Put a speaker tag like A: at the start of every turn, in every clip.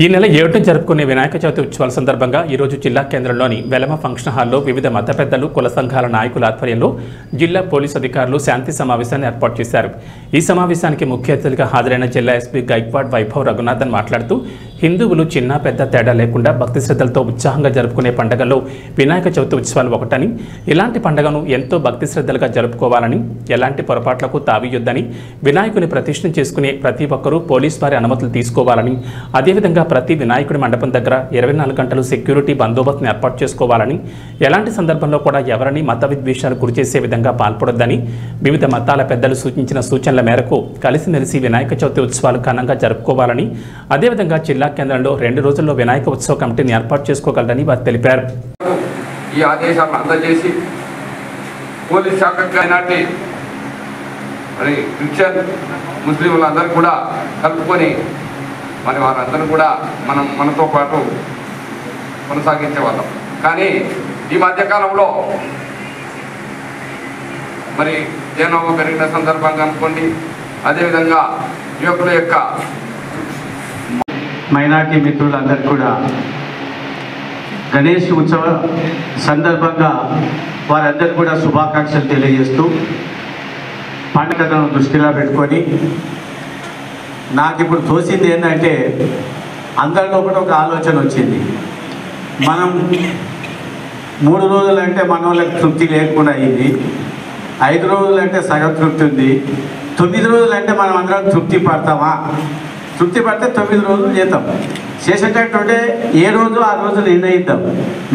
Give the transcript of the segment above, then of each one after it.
A: ఈ నెల 7న జరుపుకునే వినాయక చవితి ఉత్సవాల సందర్భంగా ఈరోజు జిల్లా కేంద్రంలోని వెలమ ఫంక్షన్ హాల్లో వివిధ మత పెద్దలు కుల సంఘాల నాయకుల ఆధ్వర్యంలో జిల్లా పోలీసు అధికారులు శాంతి సమావేశాన్ని ఏర్పాటు చేశారు। ఈ సమావేశానికి ముఖ్య అతిథిగా హాజరైన జిల్లా ఎస్పీ గైక్వాడ్ వైభవ్ రఘునాథన్ మాట్లాడుతూ హిందువులు చిన్న పెద్ద తేడా లేకుండా భక్తి శ్రద్ధలతో ఉత్సాహంగా జరుపుకునే పండుగల్లో వినాయక చవితి ఉత్సవాలు ఒకటని, ఇలాంటి పండుగను ఎంతో భక్తి శ్రద్ధలుగా జరుపుకోవాలని, ఎలాంటి పొరపాట్లకు తావీయొద్దని, వినాయకుని ప్రతిష్ఠ చేసుకునే ప్రతి ఒక్కరూ పోలీసు వారి అనుమతులు తీసుకోవాలని, అదేవిధంగా ప్రతి వినాయకుడి మండపం దగ్గర 24 గంటలు సెక్యూరిటీ బందోబస్తును ఏర్పాటు చేసుకోవాలని, ఎలాంటి సందర్భంలో కూడా ఎవరిని మత విద్వేషాలకు గురిచేసే విధంగా పాల్పడొద్దని, వివిధ మతాల పెద్దలు సూచించిన సూచనల మేరకు కలిసిమెలిసి వినాయక చవితి ఉత్సవాలు ఘనంగా జరుపుకోవాలని, అదేవిధంగా జిల్లా కేంద్రంలో 2 రోజుల్లో వినాయక ఉత్సవ కమిటీని ఏర్పాటు చేసుకోగలరని వారు తెలిపారు।
B: ఈ ఆదేశాలను అందజేసి పోలీస్ శాఖకి మరి క్రిస్టియన్ ముస్లింలందరూ కూడా కలుపుకొని మరి వారందరూ కూడా మనతో పాటు కొనసాగించే వాళ్ళం। కానీ ఈ మధ్యకాలంలో మరి జనాభా పెరిగిన సందర్భంగా అనుకోండి, అదేవిధంగా యువకుల యొక్క
C: మైనార్టీ మిత్రులందరూ కూడా గణేష్ ఉత్సవ సందర్భంగా వారందరూ కూడా శుభాకాంక్షలు తెలియజేస్తూ పండుగను దృష్టిలో పెట్టుకొని నాకు ఇప్పుడు తోచింది ఏంటంటే అందరిలో కూడా ఒక ఆలోచన వచ్చింది। మనం 3 రోజులు అంటే మన వాళ్ళకి తృప్తి లేకుండా అయింది, 5 రోజులు అంటే సగం తృప్తి ఉంది, 9 రోజులు అంటే మనం అందరం తృప్తి పడతామా? తృప్తి పడితే 9 రోజులు చేద్దాం, చేసేటట్టుంటే ఏ రోజు ఆ రోజు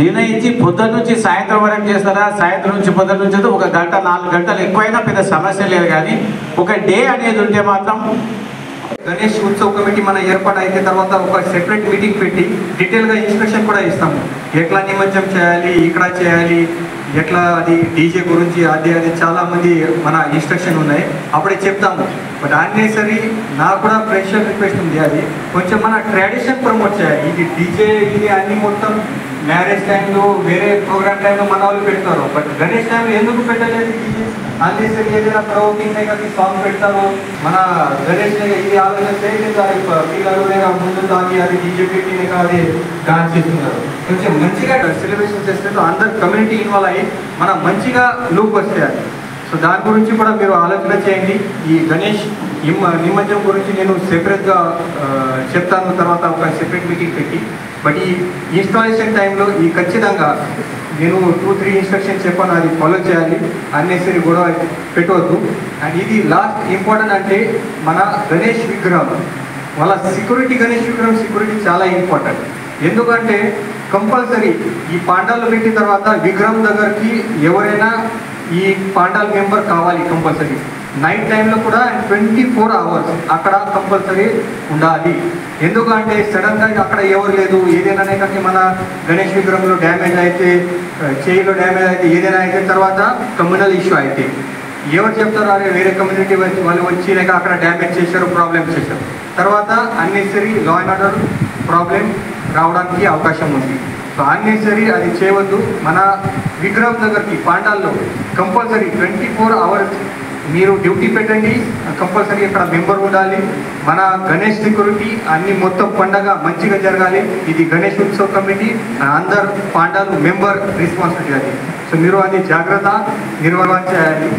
C: నిర్ణయించి పొద్దున్న నుంచి సాయంత్రం వరకు చేస్తారా, సాయంత్రం నుంచి పొద్దున్న నుంచి 1 గంట 4 గంటలు ఎక్కువైనా పెద్ద సమస్య లేదు। కానీ ఒక డే అనేది ఉంటే మాత్రం
D: గణేష్ ఉత్సవ కమిటీ మన ఏర్పాటు అయిన తర్వాత ఒక సెపరేట్ మీటింగ్ పెట్టి డీటెయిల్గా ఇన్స్ట్రక్షన్ కూడా ఇస్తాము, ఎట్లా నిమజ్జనం చేయాలి, ఇక్కడ చేయాలి, ఎట్లా అది డీజే గురించి అది చాలామంది మన ఇన్స్ట్రక్షన్ ఉన్నాయి, అప్పుడే చెప్తాము। బట్ అన్నెసరీ నాకు కూడా స్పెషల్ రిక్వెస్ట్ ఉంది, అది కొంచెం మన ట్రెడిషన్ ప్రమోట్ చేయాలి। ఇది డీజే ఇది అన్ని మొత్తం మ్యారేజ్ టైంలో వేరే ప్రోగ్రామ్ టైంలో మన వాళ్ళు పెడతారు, బట్ గణేష్ టైంలో ఎందుకు పెట్టలేదు డీజే? అన్నెసరీ ఏదైనా ప్రవోకింగ్ కానీ సాంగ్ పెడతాము, మన గణేష్ ఇది ఆలోచన చేయలేదు, అది పిల్లలు లేదా ముందు దాన్ని అది డీజే పెట్టి అది డాన్స్ చేస్తున్నారు। కొంచెం మంచిగా సెలబ్రేషన్ చేస్తే అందరు కమ్యూనిటీ ఇన్వాల్వ్ అయ్యి మనం మంచిగా లుక్ వస్తాయి। సో దాని గురించి కూడా మీరు ఆలోచన చేయండి। ఈ గణేష్ నిమజ్జనం గురించి నేను సెపరేట్గా చెప్తాను, తర్వాత ఒక సెపరేట్ మీటింగ్ పెట్టి, బట్ ఈ ఇన్స్టాలేషన్ టైంలో ఈ ఖచ్చితంగా నేను 2-3 ఇన్స్ట్రక్షన్స్ చెప్పాను, అది ఫాలో చేయాలి, అన్నెసరీ గొడవ పెట్టవద్దు। అండ్ ఇది లాస్ట్ ఇంపార్టెంట్ అంటే మన గణేష్ విగ్రహం వాళ్ళ సెక్యూరిటీ, గణేష్ విగ్రహం సెక్యూరిటీ చాలా ఇంపార్టెంట్। ఎందుకంటే కంపల్సరీ ఈ పాండాలు పెట్టిన తర్వాత విగ్రహం దగ్గరికి ఎవరైనా ఈ పాండాల్ మెంబర్ కావాలి కంపల్సరీ, నైట్ టైంలో కూడా 24 hours అక్కడ కంపల్సరీ ఉండాలి। ఎందుకంటే సడన్గా అక్కడ ఎవరు లేదు, ఏదైనా కానీ మన గణేష్ విగ్రహంలో డ్యామేజ్ అయితే, చేయిలో డ్యామేజ్ అయితే, ఏదైనా అయితే తర్వాత కమ్యూనల్ ఇష్యూ అయితే ఎవరు చెప్తారు, అరే వేరే కమ్యూనిటీ వాళ్ళు వచ్చినాక అక్కడ డ్యామేజ్ చేశారు, ప్రాబ్లమ్స్ చేశారు, తర్వాత unnecessary law and order problem రావడానికి అవకాశం ఉంది। సో అన్నెసరీ అది చేయవద్దు। మన విగ్రహం దగ్గరికి పాండాల్లో కంపల్సరీ 24 hours మీరు డ్యూటీ పెట్టండి, కంపల్సరీ అక్కడ మెంబర్ ఉండాలి। మన గణేష్ సెక్యూరిటీ అన్ని మొత్తం పండగ మంచిగా జరగాలి, ఇది గణేష్ ఉత్సవ కమిటీ అందరు పాండాలు మెంబర్ రెస్పాన్సిబిలిటీ అది। సో మీరు అది జాగ్రత్త నిర్వహణ చేయాలి।